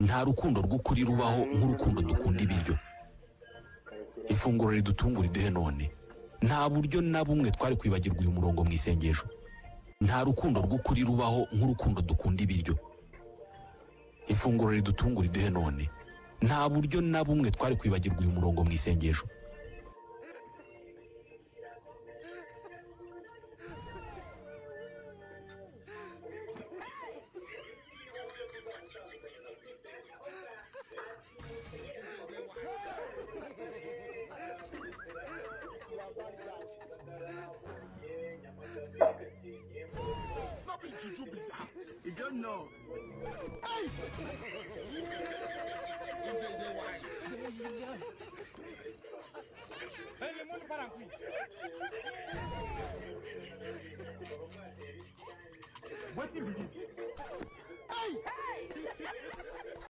nta rukundo rw'ukuri rubaho nk'urukundo dukunda ibiryo. Ifunguro ridutungura iduhe none, nta buryo na bumwe twari kwibagirwa uyu murongo mu isengesho. Nta rukundo rw'ukuri rubaho nk'urukundo dukunda ibiryo. Ifunguro ridutungura iduhe none, nta buryo na bumwe twari kwibagirwa uyu murongo mu isengesho. Nothing juju be that. You don't know. Hey! Hey, le monde part en couille. What is this? Hey!